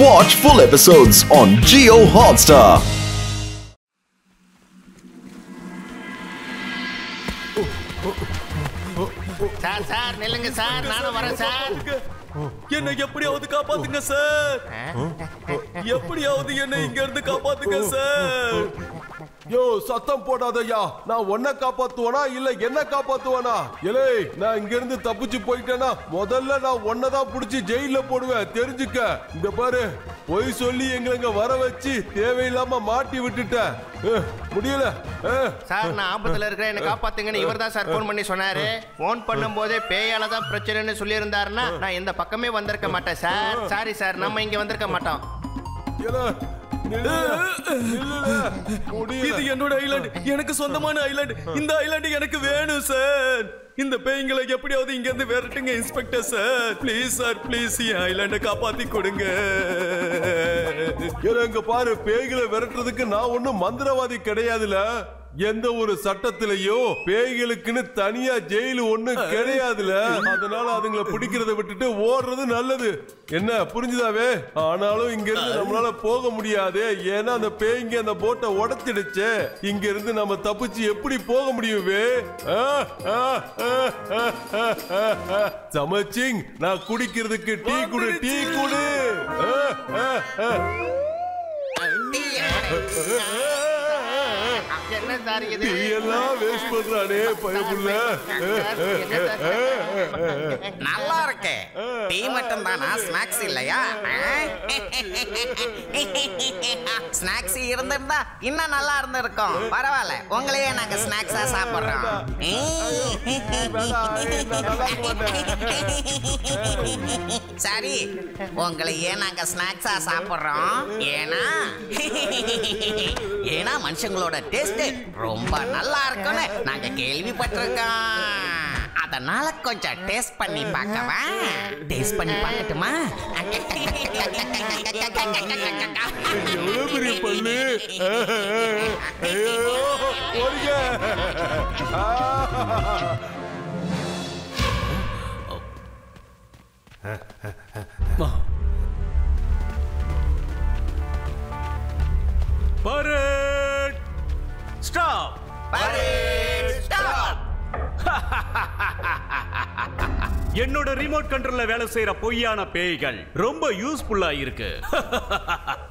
Watch full episodes on Jio Hotstar. Sir sir நில்லுங்க sir, நானும் வரேன் சார். என்னை எப்படியாவது காப்பாத்துங்க சார், எப்படியாவது என்னை இங்க இருந்து காப்பாத்துங்க சார். யோ சத்தம் போடாதயா, நான் உன்னை காப்பாத்துவானா இல்ல என்ன காப்பாத்துவானா? ஏலே நான் இங்க இருந்து தப்பிச்சு போயிட்டேனா முதல்ல நான் உன்னதான் புடிச்சு ஜெயில போடுவேன், தெரிஞ்சுக்க. இந்த பாரு, பொய் சொல்லி எங்களை வர வச்சு தேவையில்லாம மாட்டி விட்டுட்டேன், முடியல சார். நான் ஆபத்துல இருக்கிறேன், என்ன காப்பாத்துங்கன்னு இவர் தான் சார் போன் பண்ணி சொன்னாரு. போன் பண்ணும் போதே பேயால தான் பிரச்சனைன்னு சொல்லி இருந்தாருன்னா நான் இந்த பக்கமே வந்திருக்க மாட்டேன் சார். சாரி சார், நம்ம இங்க வந்திருக்க மாட்டோம். இது என்னோட ஐலாண்ட், எனக்கு சொந்தமான ஐலாண்ட். இந்த ஐலாண்ட் எனக்கு வேணும் சார். இந்த பேய்களை எப்படியாவது இங்க இருந்து விரட்டுங்க inspector sir. Please sir, please என் ஐலாண்ட காப்பாத்தி கொடுங்க. இங்க பாரு, பேய்களை விரட்டுறதுக்கு நான் ஒண்ணும் மந்திரவாதி கிடையாதுல. எந்த ஒரு சட்டத்திலையும் பேய்களுக்குன்னு தனியா ஜெயிலு ஒண்ணு கிடையாதுல. அதனால அதுங்களை பிடிக்கிறத விட்டுட்டு ஓடுறது நல்லது. என்ன புரிஞ்சுதாவே? ஆனாலும் இங்க இருந்து நம்மளால போக முடியாது, ஏன்னா அந்த பேய்ங்க அந்த போட்டை உடைச்சிடுச்சு. இங்க இருந்து நம்ம தப்பிச்சு எப்படி போக முடியுமே? சமச்சிங், நான் குடிக்கிறதுக்கு டீ குடு, டீ குடு. என்ன சார் இது? எல்லாம் வேஸ்ட் பண்றானே பயமுள்ள. நல்லா இருக்கு. டீ மட்டும் தானா, ஸ்நாக்ஸ் இல்லையா? ஸ்நாக்ஸ் இருந்திருந்தா இன்னும் நல்லா இருந்திருக்கும். பரவாயில்ல, உங்களையே நாங்க ஸ்நாக்ஸா சாப்பிடுறோம். சரி, உங்களையே நாங்க ஸ்நாக்ஸா சாப்பிடுறோம். ஏன்னா மனுஷங்களோட டேஸ்ட் ரொம்ப நல்லா இருக்குன்னு நாங்க கேள்விப்பட்டிருக்கோம். அதனால கொஞ்சம் டேஸ்ட் பண்ணி பார்க்கவா? டேஸ்ட் பண்ணி பார்க்கட்டுமா? எவ்வளவு பெரிய பல்லு! Parade! Stop! Parade! Stop! என்னோட ரிமோட் கண்ட்ரோல்ல வேலை செய்யற பொய்யான பேய்கள் ரொம்ப யூஸ்ஃபுல்லா இருக்கு.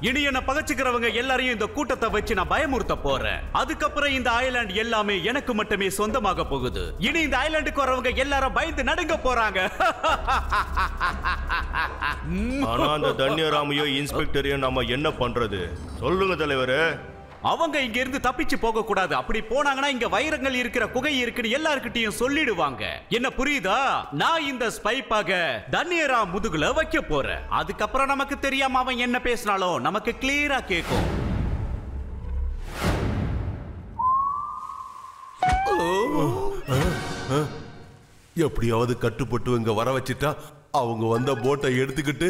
இனி என்ன பகச்சுக்கிறவங்க எல்லாரையும் இந்த கூட்டத்தை வச்சு நான் பயமுறுத்த போறேன். அதுக்கப்புறம் இந்த ஐலாண்ட் எல்லாமே எனக்கு மட்டுமே சொந்தமாக போகுது. இனி இந்த ஐலாண்டுக்கு வரவங்க எல்லாரும் பயந்து நடுங்க போறாங்க. ஆனா அந்த தன்யராமையோ இன்ஸ்பெக்டரையும் நாம என்ன பண்றது? சொல்லுங்க தலைவரே. அவங்க இங்க இருந்து தப்பிச்சு போக கூடாது. அப்படி போனாங்கன்னா இங்க வைரங்கள் இருக்கிற குகை இருக்குன்னு எல்லார்கிட்டயும் சொல்லிடுவாங்க. என்ன புரியுதா? நான் இந்த ஸ்பைப்பாக தன்யரா முதுகுல வைக்க போறேன். அதுக்கப்புறம் நமக்கு தெரியாம அவன் என்ன பேசினாலும் நமக்கு கிளியரா கேட்கும். எப்படியாவது கட்டுப்பட்டு இங்க வர வச்சுட்டா அவங்க வந்த போட்டை எடுத்துக்கிட்டு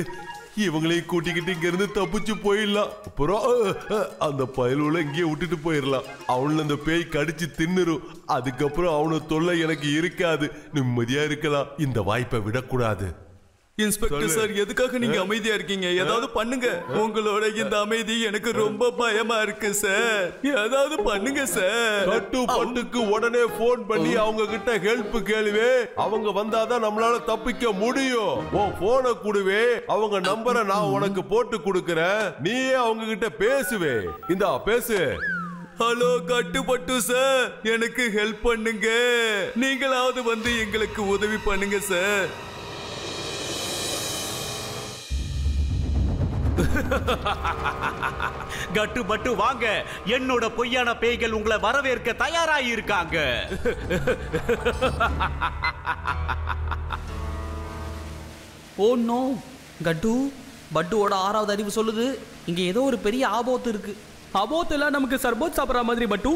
இவங்களையும் கூட்டிக்கிட்டு இங்க இருந்து தப்பிச்சு போயிடலாம். அப்புறம் அந்த பயலுல இங்கேயே விட்டுட்டு போயிடலாம். அவனுல அந்த பேய் கடிச்சு தின்னுரும். அதுக்கப்புறம் அவனு தொல்லை எனக்கு இருக்காது, நிம்மதியா இருக்கலாம். இந்த வாய்ப்பை விடக்கூடாது. இன்ஸ்பெக்டர் சார், எதுக்காக நீங்க அமைதியா இருக்கீங்க? ஏதாவது பண்ணுங்க. உங்களோட இந்த அமைதி எனக்கு ரொம்ப பயமா இருக்கு சார். ஏதாவது பண்ணுங்க சார். கட்டுப்பட்டுக்கு உடனே போன் பண்ணி அவங்க கிட்ட ஹெல்ப் கேளுவே. அவங்க வந்தாதான் நம்மளால தப்பிக்க முடியும். உன் போனை கூடுவே, அவங்க நம்பரை நான் உனக்கு போட்டு கொடுக்கறேன். நீயே அவங்க கிட்ட பேசுவே. இந்தா பேசு. ஹலோ கட்டுப்பட்டு சார், எனக்கு ஹெல்ப் பண்ணுங்க. நீங்களாவது வந்து எங்களுக்கு உதவி பண்ணுங்க சார். கட்டுப்பட்டு வாங்க, என்னோட பொய்யான பேய்கள் உங்களை வரவேற்க தயாராகி இருக்காங்க. ஓ நோ கட்டு, பட்டுவோட 6வது அறிவு சொல்லுது இங்க ஏதோ ஒரு பெரிய ஆபத்து இருக்கு. ஆபத்து எல்லாம் நமக்கு சர்போத் சாப்பிட்ற மாதிரி. பட்டு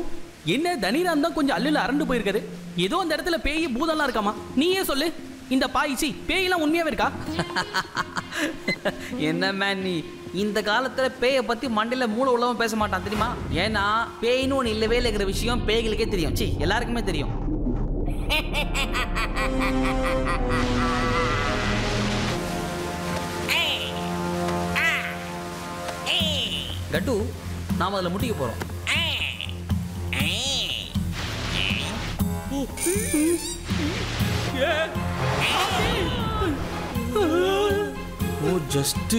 என்ன, தனிராம் தான் கொஞ்சம் அல்லுல அரண்டு போயிருக்காரு. ஏதோ அந்த இடத்துல பேய் பூதம்லாம் இருக்காமா? நீயே சொல்லு. இந்த பாய்ச்சி பேயெல்லாம் உண்மையாவே இருக்கா? என்ன மேன் நீ, இந்த காலத்துல பேயை பத்தி மண்டையில மூளை உள்ளவன் பேச மாட்டான் தெரியுமா? ஏன்னா பேயின்னு ஒன்று இல்லவே இல்லைங்கிற விஷயம் பேய்களுக்கே தெரியும். சி, எல்லாருக்குமே தெரியும். கட்டு நாம அதில் முட்டிக்க போறோம். ஓ ஜஸ்ட்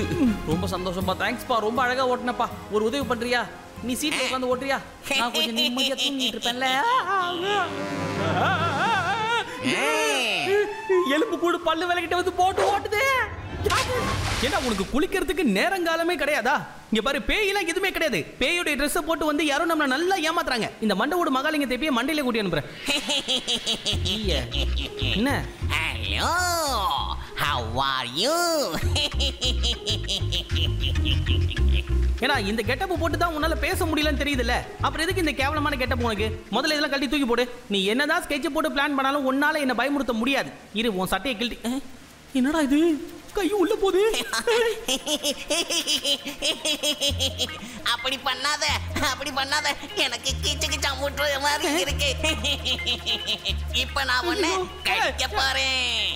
ரொம்ப சந்தோஷமா, தேங்க்ஸ்ப்பா, ரொம்ப அழகா ஓட்டுனப்பா. ஒரு உதவி பண்றியா? நீ சீட்ல உட்காந்து ஓட்டுறியா? நான் கொஞ்சம் நிம்மதியா தூங்கிட்டு இருப்பேன்ல. எலும்பு கூடு பல்லு விலகிட்ட வந்து போட்டு ஓட்டுது. ஏன்னா உனக்கு குளிக்கிறதுக்கு நேரங்காலமே கிடையாதா? இங்க பாரு, பேயெல்லாம் எதுவுமே கிடையாது. பேயோட ட்ரெஸ் போட்டு வந்து யாரும் நம்மள நல்லா ஏமாத்துறாங்க. இந்த மண்டவோட மகாலிங்க தேப்பிய மண்டையில கூட்டி அனுப்புறேன். என்ன? Hello, how are you? ஏன்னா இந்த கெட்டப்பு போட்டு தான் உன்னால பேச முடியலன்னு தெரியுதுல்ல, அப்புறம் எதுக்கு இந்த கேவலமான கெட்டப் உனக்கு? முதல்ல இதெல்லாம் கழட்டி தூக்கி போடு. நீ என்னதான் ஸ்கெட்ச் போட்டு பிளான் பண்ணாலும் உன்னால என்ன பயமுறுத்த முடியாது. இரு, உன் சட்டையை கிழட்டி. என்னடா இது, கை உள்ள போகுது. அப்படி பண்ணாத, எனக்கு கீச்சு கிச்சா முட்டுற மாதிரி இருக்கு. இப்ப நான் ஒண்ணு கடிக்க போறேன்.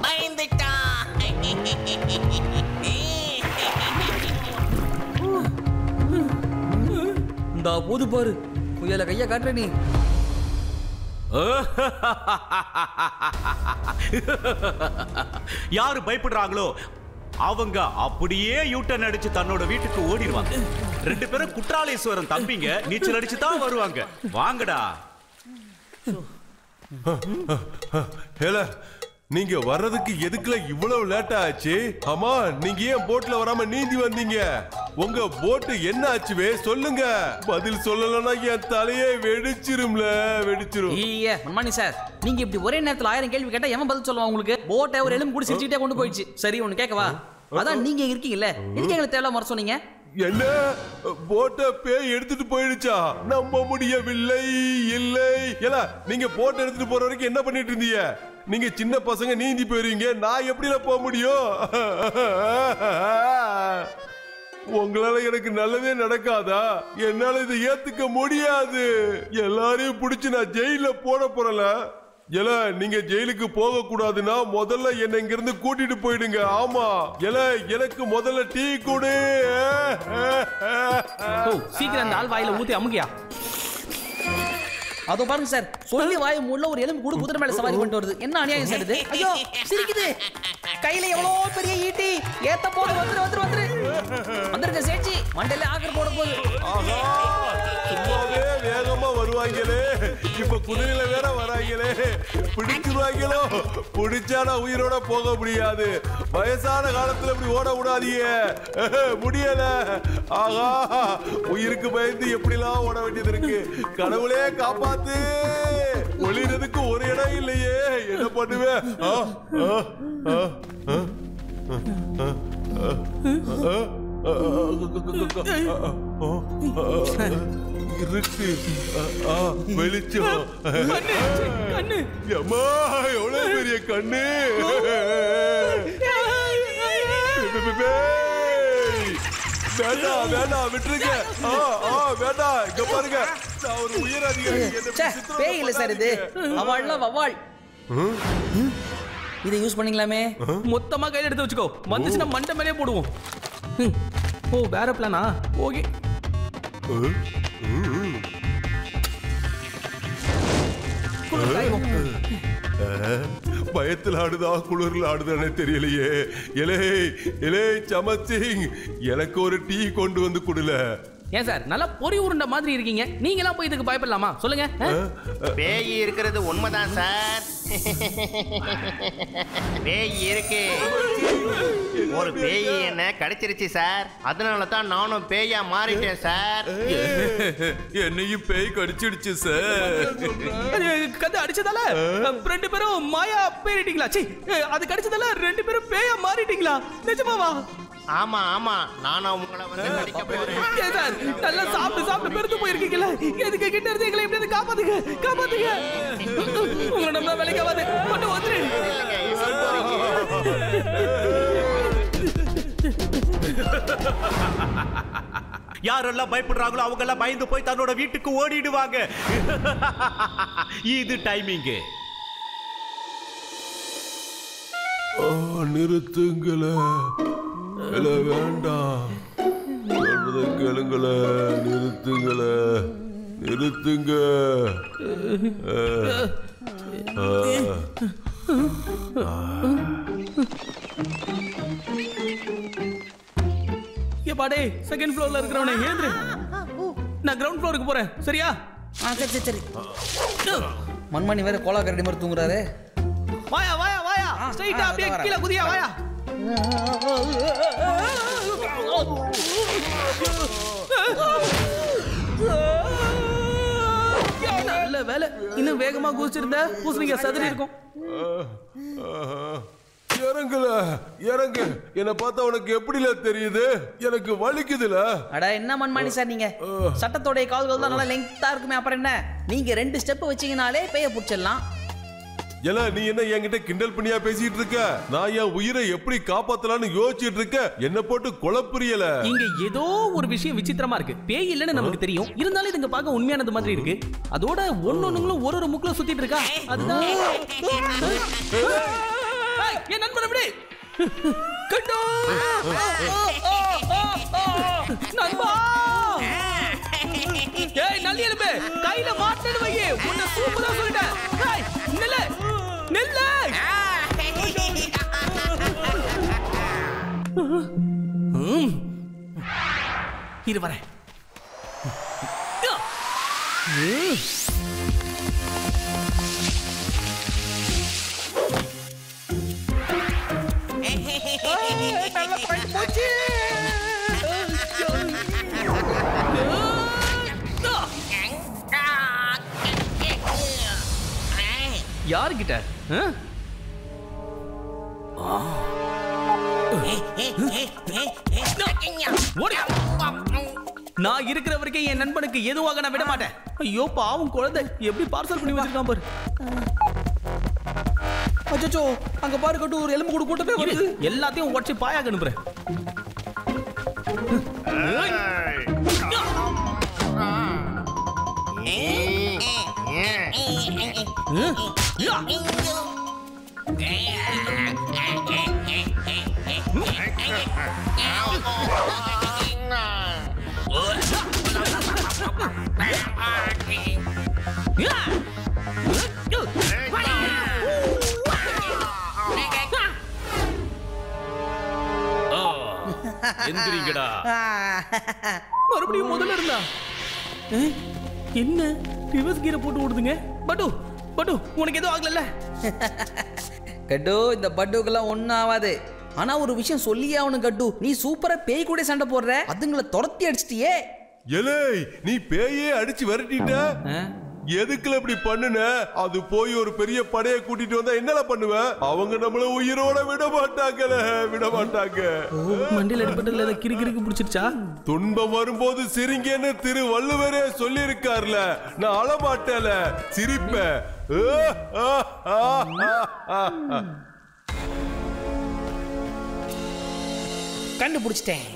பயந்துட்டான். இந்த போது பாரு, புயல கைய காட்டுற நீ. யாரு பயப்படுறாங்களோ அவங்க அப்படியே யூட்டன் அடிச்சு தன்னோட வீட்டுக்கு ஓடிடுவாங்க. 2 பேரும் குற்றாலேஸ்வரன் தம்பிங்க, நீச்சல் அடிச்சு தான் வருவாங்க. வாங்கடா. நீங்க வர்றதுக்கு எதுக்குல இவ்வளவு லேட்டா ஆச்சு? ஆமா, நீங்க ஏன் போட்ல வராம நீந்தி வந்தீங்க? உங்க போட்டு என்ன ஆச்சுவே, சொல்லுங்க. பதில் சொல்லலன்னா என் தலையே வெடிச்சிரும்ல, வெடிச்சிரும். மன்மானி சார், நீங்க இப்படி ஒரே நேரத்துல 1000 கேள்வி கேட்டா எவன் பதில் சொல்லுவான் உங்களுக்கு? போட்டை ஒரு எலும்பு கூட சிரிச்சுட்டே கொண்டு போயிடுச்சு. சரி, ஒண்ணு கேட்கவா? அதான் நீங்க இருக்கீங்கல்ல, எதுக்கு எங்களுக்கு தேவையில்லாம வர சொன்னீங்க? என்ன, போட்ட பேய் எடுத்துட்டு போயிடுச்சா? நம்ப முடியவில்லை. இல்லை ஏல, நீங்க போட்ட எடுத்துட்டு போற வரைக்கும் என்ன பண்ணிட்டு இருந்தீங்க? நீங்க சின்ன பசங்க நீந்தி போயிருவீங்க, நான் எப்படில போக முடியும்? உங்களால எனக்கு நல்லதே நடக்காதா? என்னால இதை ஏத்துக்க முடியாது. எல்லாரையும் பிடிச்சு நான் ஜெயில போட போறல. எல, நீங்க ஜெயிலுக்கு போக கூடாதுன்னா முதல்ல என்ன இங்க இருந்து கூட்டிட்டு போயிடுங்க. ஆமா, எல, எனக்கு முதல்ல டீ கொடு. சீக்கிரம் அந்த ஆள் வாயில ஊத்தி அமுகியா. அதோ பாருங்க சார், சொல்லி வாய முள்ள ஒரு எலும்பு கூட குதிரை மேல சவாரி பண்ணிட்டு வருது. என்ன அநியாயம் சார் இது? ஐயோ, சிரிக்குது. கையில எவ்வளவு பெரிய ஈட்டி, ஏத்த போடு. வந்துருங்க சேச்சி, மண்டையில ஆக்கர் போட போகுது. சும்மாவே வேகமா வருவாங்களே, இப்ப குதிரையில வேற வராங்களே, பிடிச்சிருவாங்களோ? பிடிச்சானா உயிரோட போக முடியாது. வயசான காலத்துல இப்படி ஓட விடாதீங்க, முடியல. ஆகா, உயிருக்கு பயந்து எப்படிலாம் ஓட வேண்டியது இருக்கு. கடவுளே காப்பாத்து. ஒளிறதுக்கு ஒரு இடம் இல்லையே, என்ன பண்ணுவேன்? இருக்கு வெளிச்சம். கண்ணு, அம்மா, எவ்வளவு பெரிய கண்ணு. வேண்டாம் வேண்டாம், விட்டுருங்க. வேண்டாம், இங்க பாருங்க, நான் ஒரு உயர் அதிகாரி. பேய் இல்ல சார் இது, அவள்லாம் வவாள். இதை யூஸ் பண்ணீங்களாமே, மொத்தமா கையில எடுத்து வச்சுக்கோ. வந்துச்சுன்னா மண்டை மேலே போடுவோம். ஓ, வேற பிளானா? ஓகே. பயத்தில் ஆடுதா குளிர்ல ஆடுதானே தெரியலையே. இலே இலே சமச்சிங், எனக்கு ஒரு டீ கொண்டு வந்து குடுல. ஏன் சார், நல்லா பொறி உருண்ட மாதிரி இருக்கீங்க, நீங்களாம் போய் இதுக்கு பயப்படலாமா? சொல்லுங்க. பேய் இருக்கிறது உண்மைதான் சார். பேய் இருக்கு. ஒரு பேய் என்ன கடிச்சிருச்சு சார், அதனால தான் நானும் பேயா மாறிட்டேன் சார். என்னையும் பேய் கடிச்சிடுச்சு சார். கதை அடிச்சதால 2 பேரும் மாயா பேரிட்டீங்களா? அது கடிச்சதால 2 பேரும் பேயா மாறிட்டீங்களா? நிஜமாவா? ஆமா ஆமா, நானும் உங்களை வந்து கடிக்க போறேன் சார். நல்லா சாப்பிட்டு பெருத்து போயிருக்கீங்களா? எதுக்கு கிட்ட இருந்து எங்களை எப்படியாவது காப்பாத்துங்க, காப்பாத்துங்க. உங்களை நம்ம வேலைக்கு ஆகாது, மட்டும் வந்துரு. யாரெல்லாம் பயப்படுறாங்களோ அவங்க எல்லாம் பயந்து போய் தன்னோட வீட்டுக்கு ஓடிடுவாங்க. இது டைமிங். நிறுத்துங்கள. இல்ல வேண்டாம், சொல்றத கேளுங்கள. நிறுத்துங்கள, நிறுத்துங்க. பாடே செகண்ட் ஃப்ளோர்ல இருக்கிறவனே ஏந்திரு. நான் கிரவுண்ட் ஃப்ளோருக்கு போறேன், சரியா? சரி சரி. மண்மணி வேற கோலா கரடி மாதிரி தூங்குறாரு. வாயா வாயா வாயா, ஸ்ட்ரைட்டா அப்படியே கீழ குதியா வாயா. நல்ல வேலை, இன்னும் வேகமா குதிச்சிருந்த பூசணிங்க சதுரி இருக்கும். இறங்குல, இறங்கு. என்ன பார்த்தா உனக்கு எப்படில தெரியுது? எனக்கு வலிக்குதுல. அட என்ன மண்மணி சார் நீங்க, சட்டத்தோடைய கால்கள் தான் நல்லா லெங்தா இருக்குமே, அப்புறம் என்ன? நீங்க 2 ஸ்டெப் வச்சீங்கனாலே பேய புடிச்சிடலாம். ஏல நீ என்ன என்கிட்ட கிண்டல் பண்ணியா பேசிட்டு இருக்க? நான் என் உயிரை எப்படி காப்பாத்தலாம்னு யோசிச்சுட்டு இருக்க. என்ன போட்டு குழப்புரியல. இங்க ஏதோ ஒரு விஷயம் விசித்திரமா இருக்கு. பேய் இல்லன்னு நமக்கு தெரியும், இருந்தாலும் இதுங்க பார்க்க உண்மையானது மாதிரி இருக்கு. அதோட ஒன்னொன்னுங்களும் ஒரு முக்குல சுத்திட்டு இருக்கா. அதுதான் என் நண்பன். எப்படி கட்டோ நண்பா, ஏய் நல்லி எலும்பு கையில மாட்டேன்னு வையே. உன்னை சூப்பரா சொல்லிட்டேன். ஏய் நில்ல நில்ல. இரு வரேன். யாருக்கிட்ட? நான் இருக்கிற வரைக்கும் என் நண்பனுக்கு எதுவாக நான் விட மாட்டேன். ஐயோ பாவம் குழந்தை, எப்படி பார்சல் பண்ணி வச்சிருக்கான் பாரு. அச்சோ, அங்க பாரு கட்டு, ஒரு எலும்பு கூட கூட்டமே வருது. எல்லாத்தையும் உடச்சி பாயாக அனுப்புறேன். எந்திரிங்கடா. மறுபடியும் முதல்ல இருந்தா என்ன ரிவர்ஸ் கீரை போட்டு ஓடுதுங்க. பட்டு பட்டு உனக்கு எதுவும் ஆகல? கட்டு, இந்த பட்டுக்கெல்லாம் ஒன்னும் ஆகாது. ஆனா ஒரு விஷயம் சொல்லியே அவனு கட்டு, நீ சூப்பரா பேய் கூட சண்டை போடுற, அதுங்களை துரத்தி அடிச்சிட்டியே. ஏலே நீ பேயே அடிச்சு விரட்டிட்ட. எதுக்குல இப்படி பண்ணுன? அது போய் ஒரு பெரிய படையை கூட்டிட்டு வந்தா என்னல பண்ணுவ? அவங்க நம்மள உயிரோட விட மாட்டாங்கல, விட மாட்டாங்க. மண்டில அடிபட்டதுல கிறுகிறுக்கு பிடிச்சிருச்சா? துன்பம் வரும்போது சிரிங்கன்னு திரு வள்ளுவரே சொல்லி இருக்கார்ல. நான் அழமாட்டேல, சிரிப்பேன். கண்டுபிடிச்சிட்டேன்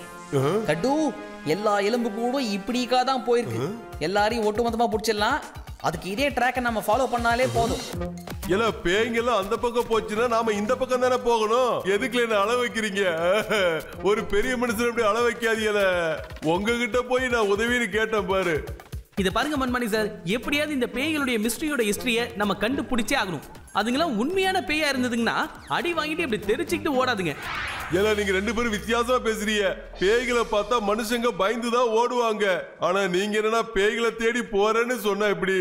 கட்டு. எல்லா எலும்பு கூடும் இப்படிக்கா தான் போயிருக்கு. எல்லாரையும் ஒட்டுமொத்தமா பிடிச்சிடலாம். அதுக்கு இதே ட்ராக்கை நம்ம ஃபாலோ பண்ணாலே போதும். இல்ல பேய்ங்கெல்லாம் அந்த பக்கம் போச்சுன்னா நாம இந்த பக்கம் தானே போகணும். எதுக்குல என்ன அள வைக்கிறீங்க? ஒரு பெரிய மனுஷன் அப்படி அள வைக்காதீங்கல. உங்ககிட்ட போய் நான் உதவின்னு கேட்டேன் பாரு. இத பாருங்க மண்மணி சார், எப்படியாவது இந்த பேய்களுடைய மிஸ்ட்ரியோட ஹிஸ்டரிய நம்ம கண்டுபிடிச்சே ஆகணும். அதுங்கெல்லாம் உண்மையான பேயா இருந்ததுங்கன்னா அடி வாங்கிட்டு இப்படி தெரிச்சுக்கிட்டு ஓடாதுங்க. ஏல நீங்க 2 பேரும் வித்தியாசமா பேசுறீங்க. பேய்களை பார்த்தா மனுஷங்க பயந்துதான் ஓடுவாங்க. ஆனா நீங்க என்னன்னா பேய்களை தேடி போறேன்னு சொன்னா எப்படி?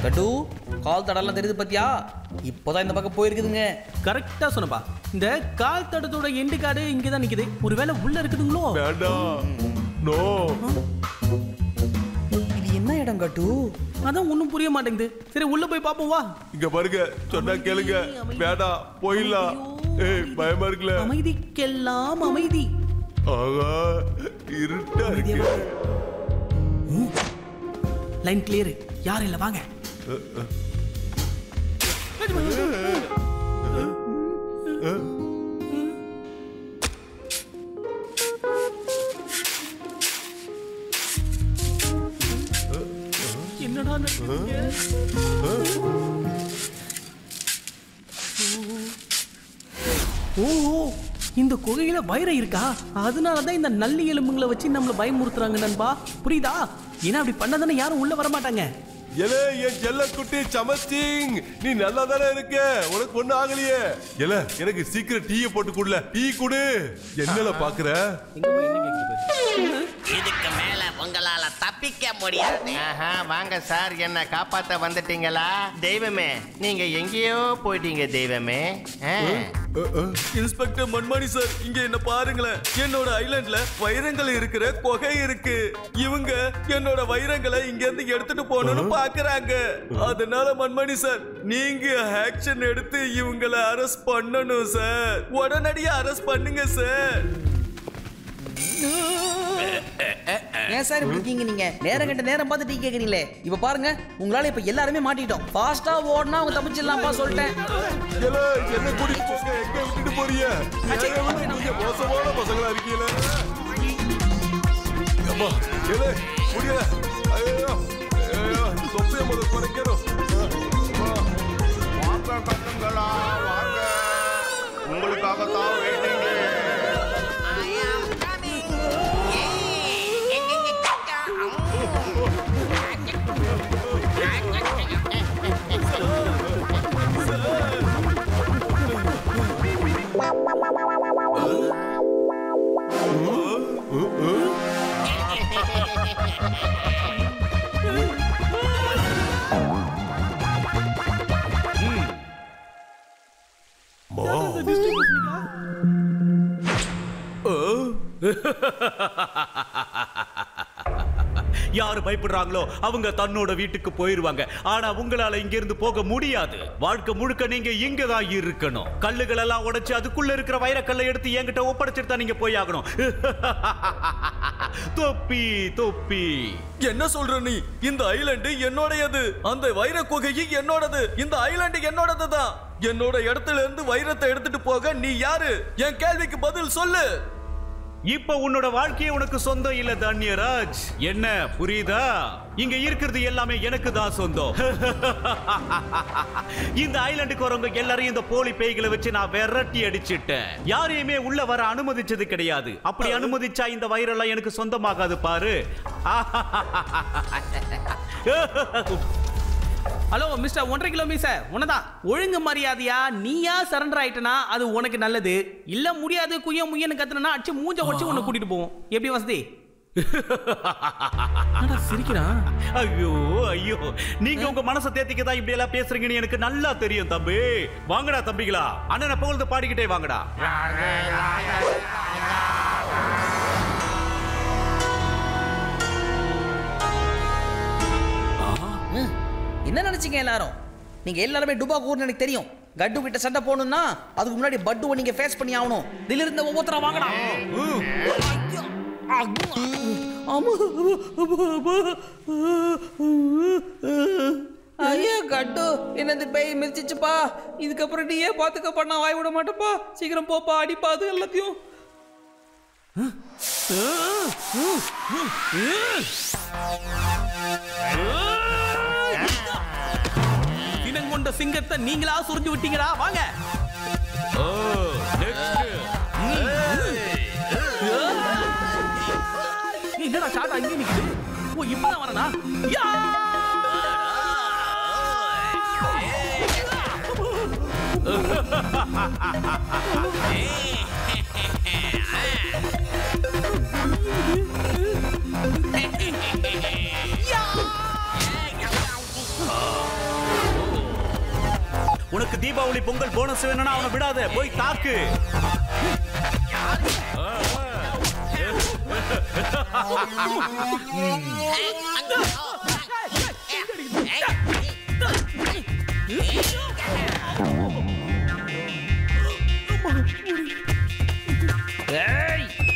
கட்டு, கால் தடலாம் தெரியுது பாத்தியா? இப்போதான் இந்த பக்கம் போயிருக்குதுங்க. கரெக்டா சொன்னப்பா. இந்த கால் தடத்தோட எண்டு காடு இங்கதான் நிக்குது. ஒருவேளை உள்ள இருக்குதுங்களோ? வேண்டாம், நோ. இது என்ன இடம் கட்டு? அதான் ஒண்ணும் புரிய மாட்டேங்குது. சரி உள்ள போய் பாப்போம் வா. இங்க பாருங்க, சொன்னா கேளுங்க. வேண்டாம், போயிடலாம். ஏய் பயமா இருக்குல்ல? அமைதிக்கெல்லாம் அமைதி. ஆகா, இருட்டா இருக்கு. Line clear. யாரும் இல்ல, வாங்க. என்ன என்னடா நடக்குது? ஓ இந்த குகையில வைரம் இருக்கா? அதனாலதான் இந்த நல்லி எலும்புங்களை வச்சு நம்மள பயமுறுத்துறாங்க நண்பா. புரியுதா? ஏன்னா அப்படி பண்ணதானே யாரும் உள்ள வர மாட்டாங்க. எலே என் செல்ல குட்டி சமச்சிங், நீ நல்லா தானே இருக்க, உனக்கு ஒண்ணு ஆகலையே. எல எனக்கு சீக்கிரம் டீயை போட்டு குடுல. டீ குடு. என்னல பாக்குற? இதுக்கு மேல உங்களால தப்பிக்க முடியாது. வாங்க சார், என்ன காப்பாத்த வந்துட்டீங்களா? தெய்வமே, நீங்க எங்கேயோ போயிட்டீங்க தெய்வமே. இன்ஸ்பெக்டர் மன்மணி சார், இங்க என்ன பாருங்களேன். என்னோட ஐலாண்ட்ல வைரங்கள் இருக்கிற குகை இருக்கு. இவங்க என்னோட வைரங்களை இங்க இருந்து எடுத்துட்டு போகணும்னு பாக்குறாங்க. அதனால மன்மணி சார், நீங்க ஆக்ஷன் எடுத்து இவங்களை அரெஸ்ட் பண்ணணும் சார். உடனடியா அரெஸ்ட் பண்ணுங்க சார். ஏன் சார் இப்படி இருக்கீங்க நீங்க? நேரம் கட்ட நேரம் பார்த்து டீ கேக்குறீங்களே. இப்ப பாருங்க, உங்களால இப்ப எல்லாருமே மாட்டிட்டோம். ஃபாஸ்டா ஓடுனா அவங்க தப்பிச்சிடலாம்ப்பா சொல்லிட்டேன். எல என்ன கூட்டிட்டு போங்க, எங்க விட்டுட்டு போறீங்க? நீங்க மோசமான பசங்களா இருக்கீங்களே. அம்மா எல முடியல. ஐயோ ஐயோ, தொப்பைய முதல்ல குறைக்கணும். வாங்க கட்டுங்களா, வாங்க. உங்களுக்காக தான் வெயிட்டிங். யாரு பயப்படுறாங்களோ அவங்க தன்னோட வீட்டுக்கு போயிருவாங்க. ஆனா உங்களால இங்க இருந்து போக முடியாது. வாழ்க்கை முழுக்க நீங்க இங்க தான் இருக்கணும். கல்லுகள் எல்லாம் உடைச்சு அதுக்குள்ள இருக்கிற வைரக்கல்லை எடுத்து என்கிட்ட ஒப்படைச்சிட்டு தான் நீங்க போய் ஆகணும். தொப்பி தொப்பி, என்ன சொல்ற நீ? இந்த ஐலாண்டு என்னோடையது, அந்த வைர குகையும் என்னோடது, இந்த ஐலாண்டு என்னோடது தான். என்னோட இடத்துல இருந்து வைரத்தை எடுத்துட்டு போக நீ யாரு? என் கேள்விக்கு பதில் சொல்லு. இப்ப உன்னோட வாழ்க்கையே உனக்கு சொந்தம் இல்ல தன்யராஜ். என்ன புரியுதா? இங்க இருக்கிறது எல்லாமே எனக்கு தான் சொந்தம். இந்த ஐலாண்டுக்கு வரவங்க எல்லாரையும் இந்த போலி பேய்களை வச்சு நான் விரட்டி அடிச்சிட்டேன். யாரையுமே உள்ள வர அனுமதிச்சது கிடையாது. அப்படி அனுமதிச்சா இந்த வைரெல்லாம் எனக்கு சொந்தமாகாது பாரு. ஹலோ மிஸ்டர் 1.5 கிலோ மீசர், உனதான். ஒழுங்கு மரியாதையா நீயா சரண்டர் ஆயிட்டனா அது உனக்கு நல்லது. இல்ல முடியாது குய்ய முய்யன்னு கத்துனா அடிச்சு மூஞ்ச உடைச்சு உன்னை கூட்டிட்டு போவோம். எப்படி வசதி? சிரிக்கிறான். ஐயோ ஐயோ, நீங்க உங்க மனசை தேத்திக்க தான் இப்படி எல்லாம் பேசுறீங்கன்னு எனக்கு நல்லா தெரியும் தம்பி. வாங்கடா தம்பிகளா, அண்ணனை புகழ்ந்து பாடிக்கிட்டே வாங்கடா. என்ன நினைச்சீங்க எல்லாரும்? நீங்க எல்லாருமே டுபா கூர்னு எனக்கு தெரியும். கட்டு கிட்ட சண்டை போடணும்னா அதுக்கு முன்னாடி பட்டுவை நீங்க ஃபேஸ் பண்ணி ஆகணும். தில் இருந்த ஒவ்வொருத்தரா வாங்கடா. ஐயா கட்டு, என்னது பேய் மிதிச்சிச்சுப்பா. இதுக்கப்புறம் நீயே பாத்துக்க பண்ணா வாய் விட மாட்டப்பா. சீக்கிரம் போப்பா, அடிப்பா அது எல்லாத்தையும். இனங்கொண்ட சிங்கத்தை நீங்களா சுரிஞ்சு விட்டீங்களா? வாங்க. என்னடா ஷாட் அங்கே நிக்குது? ஓ இப்பதான் வரனா? உனக்கு தீபாவளி பொங்கல் போனஸ் வேணும்னா அவனை விடாத, போய் தாக்கு.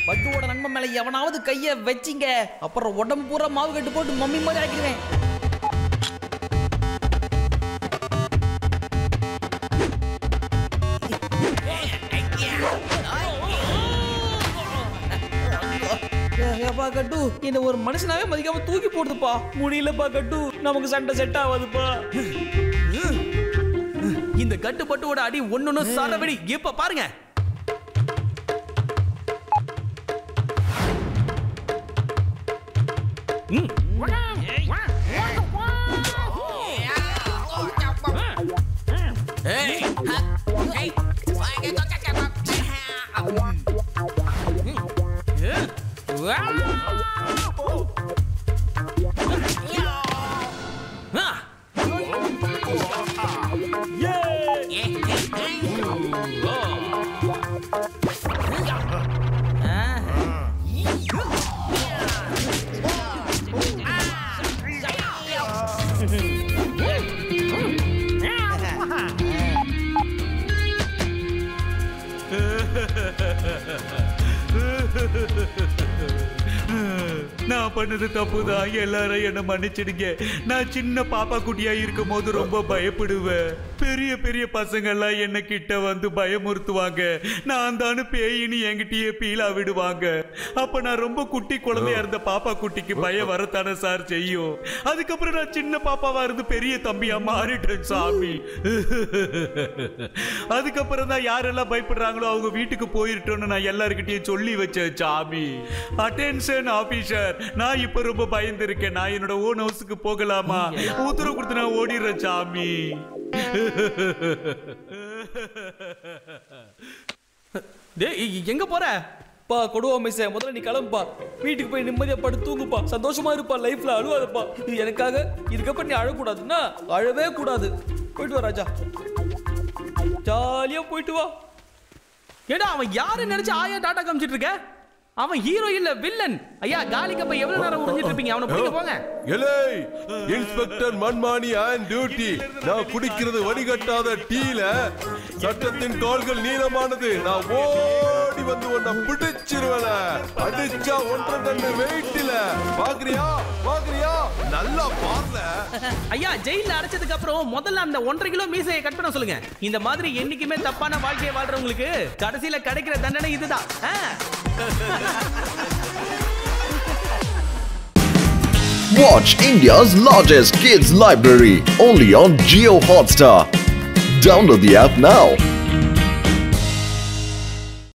பட்டுவோட நண்பன் மேல எவனாவது கைய வச்சிங்க, அப்புறம் உடம்பு பூரா மாவு கட்டு போட்டு மம்மி மாதிரி ஆக்கிடுவேன். கட்டு என்ன ஒரு மனுஷனாவே மதிக்காம தூக்கி போடுதுப்பா. முடியலப்பா கட்டு, நமக்கு சண்டை செட் ஆகாதுப்பா. இந்த கட்டு பட்டுவோட அடி ஒன்னொன்னு சரவெடி. இப்ப பாருங்க. நான் பண்ணது தப்புதான், எல்லாரும் என்ன மன்னிச்சிடுங்க. நான் சின்ன பாப்பா குட்டியா இருக்கும் போது ரொம்ப பயப்படுவேன். பெரிய பெரிய பசங்க எல்லாம் என்ன கிட்ட வந்து பயமுறுத்துவாங்க. நான் தானு பேயின்னு என்கிட்டயே பீலா விடுவாங்க. அப்ப நான் ரொம்ப குட்டி குழந்தையா இருந்த பாப்பா குட்டிக்கு பயம் வரத்தானே சார் செய்யும். அதுக்கப்புறம் நான் சின்ன பாப்பாவா இருந்து பெரிய தம்பியா மாறிட்டேன் சாமி. அதுக்கப்புறம் தான் யாரெல்லாம் பயப்படுறாங்களோ அவங்க வீட்டுக்கு போயிருட்டோன்னு நான் எல்லாருக்கிட்டையும் சொல்லி வச்சேன் சாமி. அட்டென்ஷன் ஆபீசர், நான் இப்ப ரொம்ப பயந்து இருக்கேன். நான் என்னோட ஓன் ஹவுஸுக்கு போகலாமா? உத்தரவு கொடுத்து நான் ஓடிடுறேன் சாமி. எங்க போற? பா கொடுவா மிஸ், முதல்ல நீ கிளம்புப்பா. வீட்டுக்கு போய் நிம்மதியா படுத்து தூங்குப்பா. சந்தோஷமா இருப்பா, லைஃப்ல அழுவாதப்பா. இது எனக்காக. இதுக்கப்புறம் நீ அழக்கூடாதுன்னா அழவே கூடாது. போயிட்டு வா ராஜா, ஜாலியா போயிட்டு வா. ஏடா அவன் யாரு நினைச்சு ஆயா டாடா காமிச்சிட்டு இருக்க? அவன் ஹீரோ இல்ல வில்லன். ஐயா காலி கப்ப எவ்வளவு நேரம் உறிஞ்சிட்டு இருப்பீங்க? அவனை பிடிக்க போங்க. எலே இன்ஸ்பெக்டர் மன்மானி ஆன் டியூட்டி. நான் குடிக்கிறது வடிகட்டாத டீல சட்டத்தின் கால்கள் நீளமானது. நான் ஓடி வந்து உன்னை பிடிச்சிருவேன். அடிச்சா 1.5 டன் வெயிட்ல. பாக்குறியா பாக்குறியா? நல்லா பாருல. ஐயா ஜெயில அடைச்சதுக்கு அப்புறம் முதல்ல அந்த 1.5 கிலோ மீசையை கட் பண்ண சொல்லுங்க. இந்த மாதிரி என்னைக்குமே தப்பான வாழ்க்கையை வாழ்றவங்களுக்கு கடைசியில கிடைக்கிற தண்டனை இதுதான். Watch India's largest kids library only on Jio Hotstar. Download the app now.